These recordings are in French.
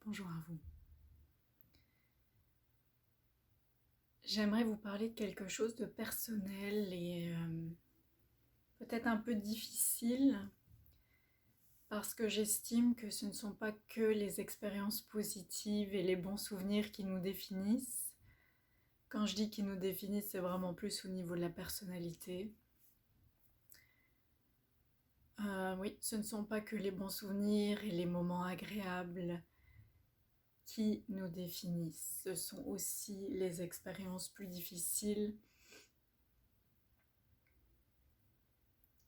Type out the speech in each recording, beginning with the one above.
Bonjour à vous. J'aimerais vous parler de quelque chose de personnel et peut-être un peu difficile parce que j'estime que ce ne sont pas que les expériences positives et les bons souvenirs qui nous définissent. Quand je dis qu'ils nous définissent, c'est vraiment plus au niveau de la personnalité. Oui, ce ne sont pas que les bons souvenirs et les moments agréables qui nous définissent. Ce sont aussi les expériences plus difficiles,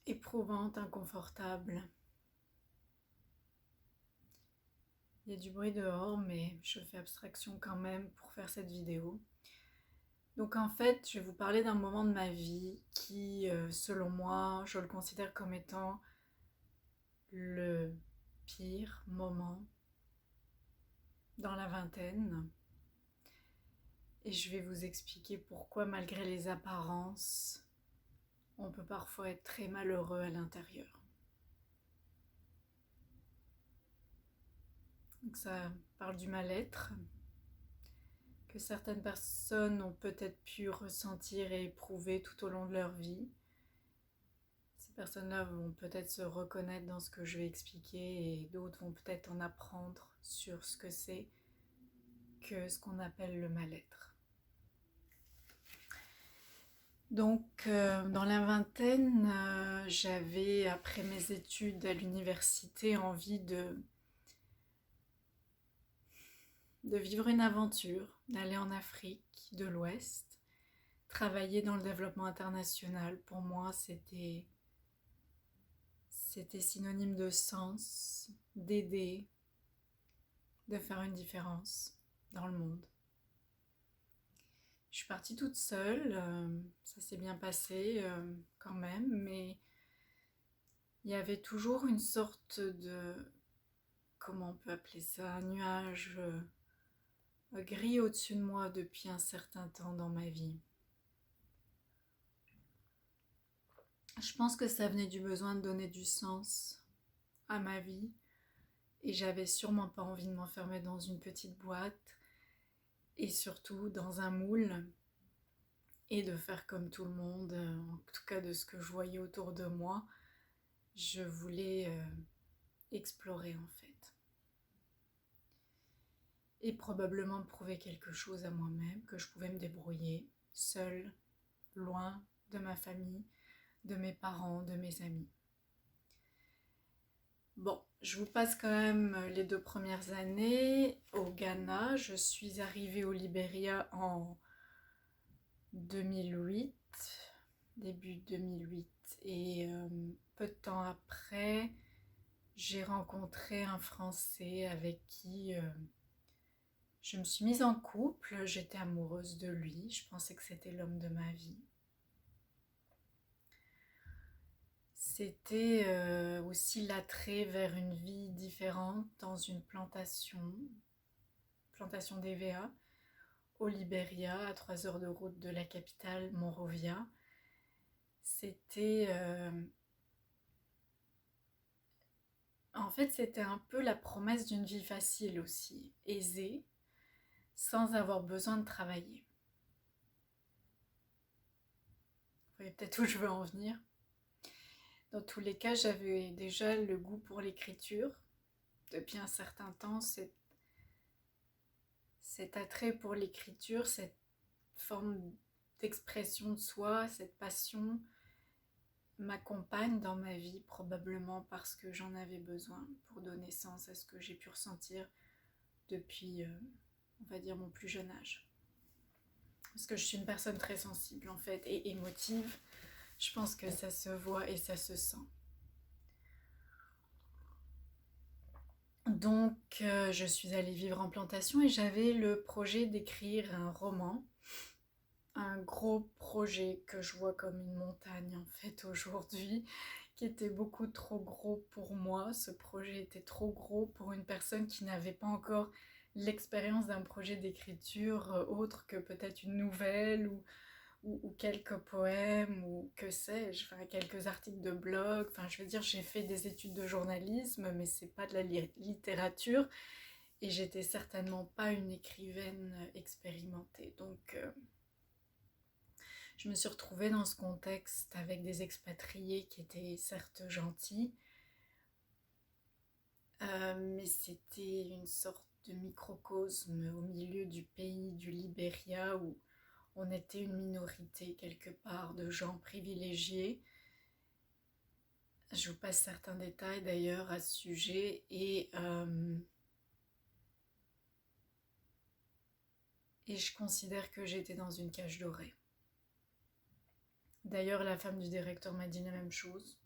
éprouvantes, inconfortables. Il y a du bruit dehors, mais je fais abstraction quand même pour faire cette vidéo. Donc en fait, je vais vous parler d'un moment de ma vie qui, selon moi, je le considère comme étant le pire moment dans la vingtaine. Et je vais vous expliquer pourquoi, malgré les apparences, on peut parfois être très malheureux à l'intérieur. Donc ça parle du mal-être que certaines personnes ont peut-être pu ressentir et éprouver tout au long de leur vie. Ces personnes-là vont peut-être se reconnaître dans ce que je vais expliquer et d'autres vont peut-être en apprendre sur ce que c'est que ce qu'on appelle le mal-être. Donc, dans la vingtaine, j'avais, après mes études à l'université, envie de vivre une aventure, d'aller en Afrique de l'Ouest, travailler dans le développement international. Pour moi, c'était synonyme de sens, d'aider, de faire une différence dans le monde. Je suis partie toute seule, ça s'est bien passé quand même, mais il y avait toujours une sorte de, comment on peut appeler ça, un nuage gris au-dessus de moi depuis un certain temps dans ma vie. Je pense que ça venait du besoin de donner du sens à ma vie et j'avais sûrement pas envie de m'enfermer dans une petite boîte et surtout dans un moule et de faire comme tout le monde, en tout cas de ce que je voyais autour de moi. Je voulais explorer en fait. Et probablement prouver quelque chose à moi-même, que je pouvais me débrouiller seule, loin de ma famille, de mes parents, de mes amis. Bon, je vous passe quand même les 2 premières années au Ghana. Je suis arrivée au Libéria en 2008, début 2008. Et peu de temps après, j'ai rencontré un Français avec qui je me suis mise en couple. J'étais amoureuse de lui. Je pensais que c'était l'homme de ma vie. C'était aussi l'attrait vers une vie différente dans une plantation d'EVA, au Libéria, à 3 heures de route de la capitale, Monrovia. C'était en fait, c'était un peu la promesse d'une vie facile aussi, aisée, sans avoir besoin de travailler. Vous voyez peut-être où je veux en venir. Dans tous les cas, j'avais déjà le goût pour l'écriture. Depuis un certain temps, cet attrait pour l'écriture, cette forme d'expression de soi, cette passion m'accompagne dans ma vie, probablement parce que j'en avais besoin pour donner sens à ce que j'ai pu ressentir depuis, on va dire, mon plus jeune âge. Parce que je suis une personne très sensible en fait et émotive. Je pense que ça se voit et ça se sent. Donc je suis allée vivre en plantation et j'avais le projet d'écrire un roman. Un gros projet que je vois comme une montagne en fait aujourd'hui, qui était beaucoup trop gros pour moi. Ce projet était trop gros pour une personne qui n'avait pas encore l'expérience d'un projet d'écriture autre que peut-être une nouvelle ou quelques poèmes ou que sais-je, enfin, quelques articles de blog. Enfin, je veux dire, j'ai fait des études de journalisme, mais c'est pas de la littérature. Et j'étais certainement pas une écrivaine expérimentée. Donc je me suis retrouvée dans ce contexte avec des expatriés qui étaient certes gentils, mais c'était une sorte de microcosme au milieu du pays du Libéria où on était une minorité quelque part de gens privilégiés. Je vous passe certains détails d'ailleurs à ce sujet et je considère que j'étais dans une cage dorée. D'ailleurs, la femme du directeur m'a dit la même chose.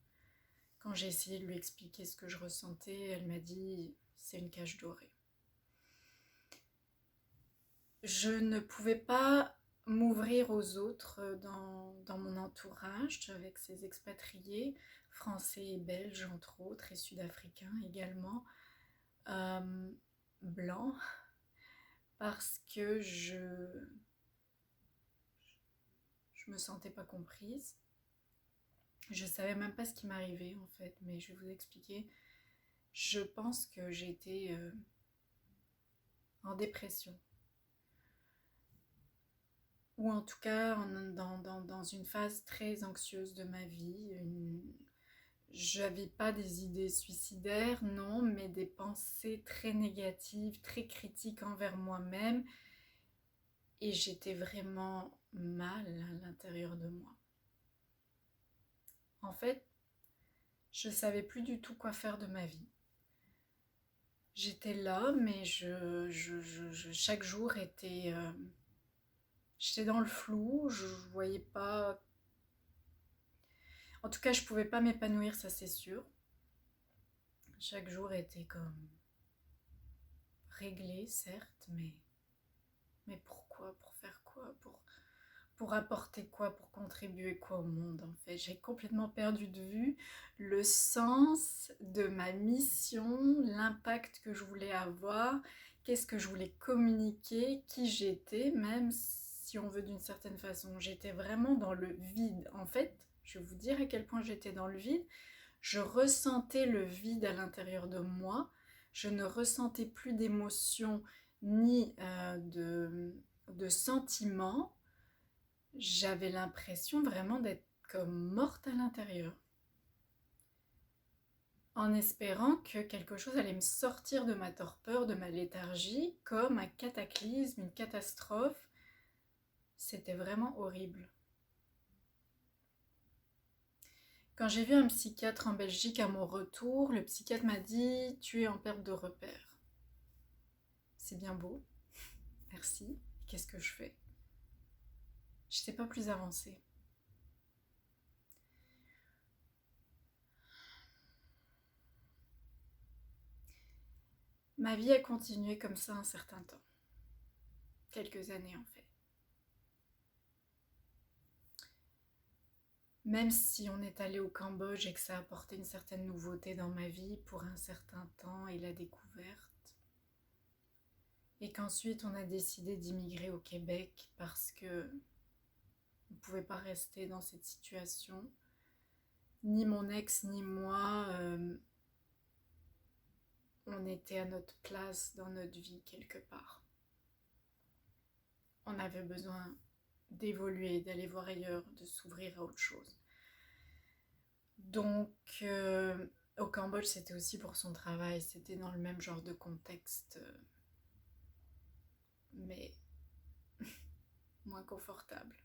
Quand j'ai essayé de lui expliquer ce que je ressentais, elle m'a dit c'est une cage dorée. Je ne pouvais pas m'ouvrir aux autres dans mon entourage avec ces expatriés, français et belges entre autres, et sud-africains également, euh, blancs, parce que je me sentais pas comprise. Je savais même pas ce qui m'arrivait en fait, mais je vais vous expliquer. Je pense que j'étais en dépression. Ou en tout cas dans une phase très anxieuse de ma vie. J'avais pas des idées suicidaires, non, mais des pensées très négatives, très critiques envers moi-même. Et j'étais vraiment mal à l'intérieur de moi. En fait, je savais plus du tout quoi faire de ma vie. J'étais là, mais chaque jour était... j'étais dans le flou, je voyais pas... En tout cas, je pouvais pas m'épanouir, ça c'est sûr. Chaque jour était comme réglé, certes, mais pourquoi? Pour faire quoi? Pour apporter quoi? Pour contribuer quoi au monde en fait? J'ai complètement perdu de vue le sens de ma mission, l'impact que je voulais avoir, qu'est-ce que je voulais communiquer, qui j'étais, même si on veut d'une certaine façon. J'étais vraiment dans le vide. En fait, je vais vous dire à quel point j'étais dans le vide. Je ressentais le vide à l'intérieur de moi. Je ne ressentais plus d'émotions ni de sentiments. J'avais l'impression vraiment d'être comme morte à l'intérieur. En espérant que quelque chose allait me sortir de ma torpeur, de ma léthargie, comme un cataclysme, une catastrophe. C'était vraiment horrible. Quand j'ai vu un psychiatre en Belgique à mon retour, le psychiatre m'a dit « Tu es en perte de repère ». C'est bien beau, merci. Qu'est-ce que je fais? Je n'étais pas plus avancée. Ma vie a continué comme ça un certain temps. Quelques années en fait. Même si on est allé au Cambodge et que ça a apporté une certaine nouveauté dans ma vie pour un certain temps et la découverte. Et qu'ensuite on a décidé d'immigrer au Québec parce que on ne pouvait pas rester dans cette situation. Ni mon ex ni moi, on était à notre place dans notre vie quelque part. On avait besoin d'évoluer, d'aller voir ailleurs, de s'ouvrir à autre chose. Donc, au Cambodge, c'était aussi pour son travail, c'était dans le même genre de contexte, mais moins confortable.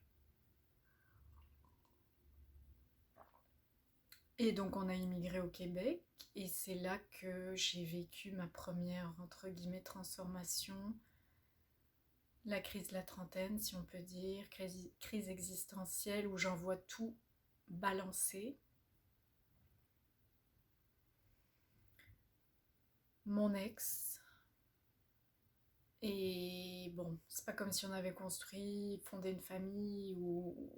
Et donc, on a immigré au Québec, et c'est là que j'ai vécu ma première, entre guillemets, transformation, la crise de la trentaine, si on peut dire, crise existentielle, où j'en vois tout balancer. Mon ex, et bon, c'est pas comme si on avait construit, fondé une famille ou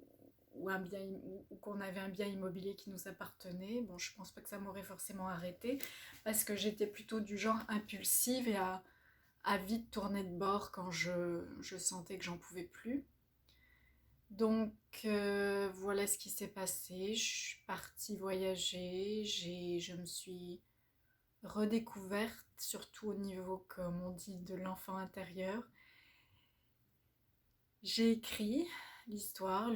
qu'on avait un bien immobilier qui nous appartenait. Bon, je pense pas que ça m'aurait forcément arrêté parce que j'étais plutôt du genre impulsive et à vite tourner de bord quand je sentais que j'en pouvais plus. Donc voilà ce qui s'est passé. Je suis partie voyager, je me suis redécouverte, surtout au niveau, comme on dit, de l'enfant intérieur. J'ai écrit l'histoire,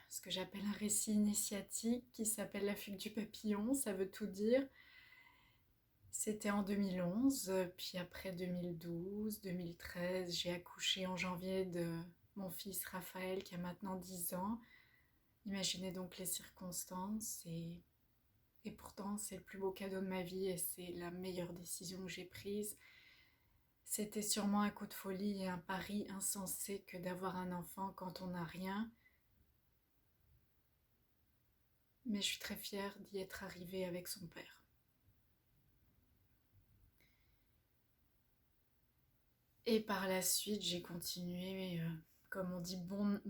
ce que j'appelle un récit initiatique qui s'appelle La fugue du papillon, ça veut tout dire. C'était en 2011, puis après 2012, 2013, j'ai accouché en janvier de mon fils Raphaël qui a maintenant 10 ans. Imaginez donc les circonstances et pourtant c'est le plus beau cadeau de ma vie et c'est la meilleure décision que j'ai prise. C'était sûrement un coup de folie et un pari insensé que d'avoir un enfant quand on n'a rien. Mais je suis très fière d'y être arrivée avec son père. Et par la suite, j'ai continué, comme on dit, bon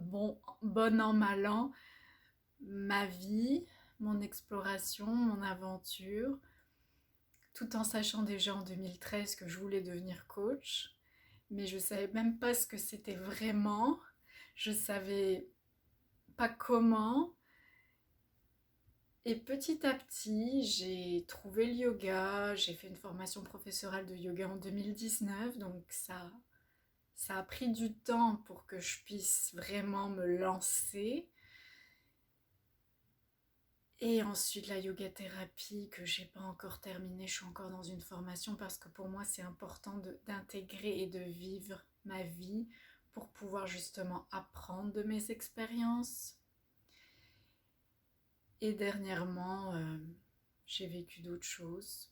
an, mal an, ma vie, mon exploration, mon aventure, tout en sachant déjà en 2013 que je voulais devenir coach, mais je ne savais même pas ce que c'était vraiment, je ne savais pas comment. Et petit à petit, j'ai trouvé le yoga, j'ai fait une formation professorale de yoga en 2019, donc ça a pris du temps pour que je puisse vraiment me lancer. Et ensuite la yoga thérapie que j'ai pas encore terminée, je suis encore dans une formation parce que pour moi c'est important d'intégrer et de vivre ma vie pour pouvoir justement apprendre de mes expériences. Et dernièrement, j'ai vécu d'autres choses.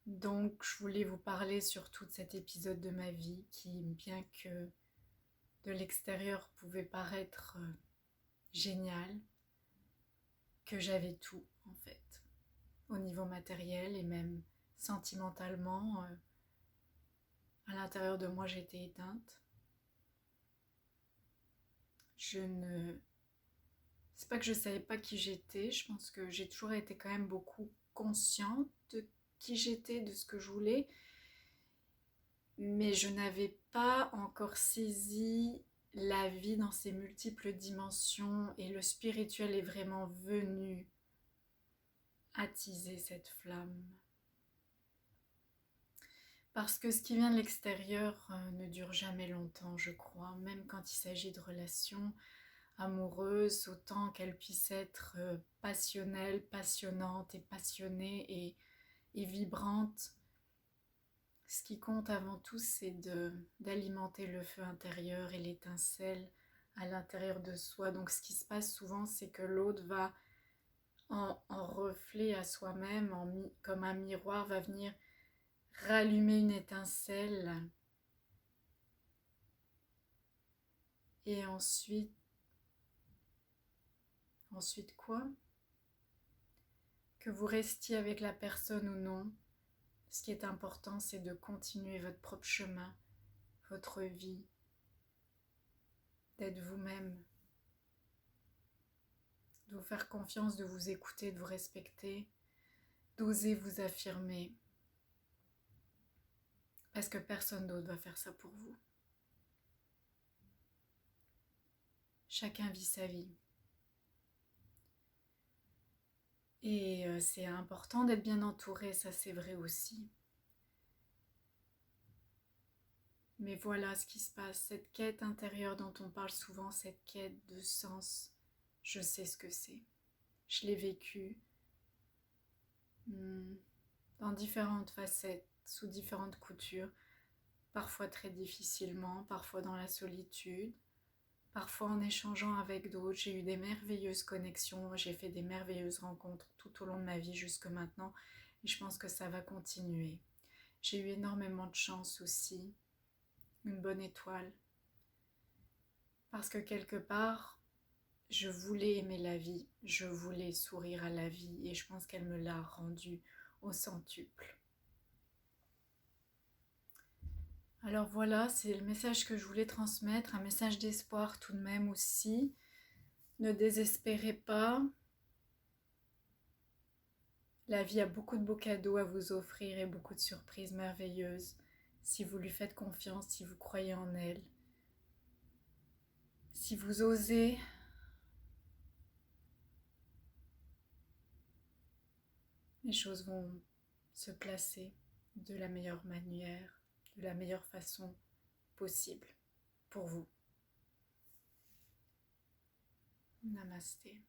Donc je voulais vous parler sur tout cet épisode de ma vie qui, bien que de l'extérieur pouvait paraître génial, que j'avais tout en fait, au niveau matériel et même sentimentalement. À l'intérieur de moi, j'étais éteinte. C'est pas que je savais pas qui j'étais, je pense que j'ai toujours été quand même beaucoup consciente de qui j'étais, de ce que je voulais, mais je n'avais pas encore saisi la vie dans ses multiples dimensions et le spirituel est vraiment venu attiser cette flamme. Parce que ce qui vient de l'extérieur ne dure jamais longtemps, je crois, même quand il s'agit de relations amoureuses, autant qu'elles puissent être passionnelles, passionnantes et passionnées et vibrantes. Ce qui compte avant tout, c'est d'alimenter le feu intérieur et l'étincelle à l'intérieur de soi. Donc ce qui se passe souvent, c'est que l'autre va en reflet à soi-même, comme un miroir, va venir rallumer une étincelle et ensuite quoi? Que vous restiez avec la personne ou non, ce qui est important, c'est de continuer votre propre chemin, votre vie, d'être vous-même, de vous faire confiance, de vous écouter, de vous respecter, d'oser vous affirmer, parce que personne d'autre va faire ça pour vous. Chacun vit sa vie. Et c'est important d'être bien entouré, ça c'est vrai aussi. Mais voilà ce qui se passe, cette quête intérieure dont on parle souvent, cette quête de sens, je sais ce que c'est. Je l'ai vécu dans différentes facettes, sous différentes coutures, parfois très difficilement, parfois dans la solitude, parfois en échangeant avec d'autres. J'ai eu des merveilleuses connexions, j'ai fait des merveilleuses rencontres tout au long de ma vie jusque maintenant et je pense que ça va continuer. J'ai eu énormément de chance aussi, une bonne étoile, parce que quelque part, je voulais aimer la vie, je voulais sourire à la vie et je pense qu'elle me l'a rendu au centuple. Alors voilà, c'est le message que je voulais transmettre, un message d'espoir tout de même aussi. Ne désespérez pas. La vie a beaucoup de beaux cadeaux à vous offrir et beaucoup de surprises merveilleuses si vous lui faites confiance, si vous croyez en elle. Si vous osez les choses vont se placer de la meilleure manière, de la meilleure façon possible pour vous. Namasté.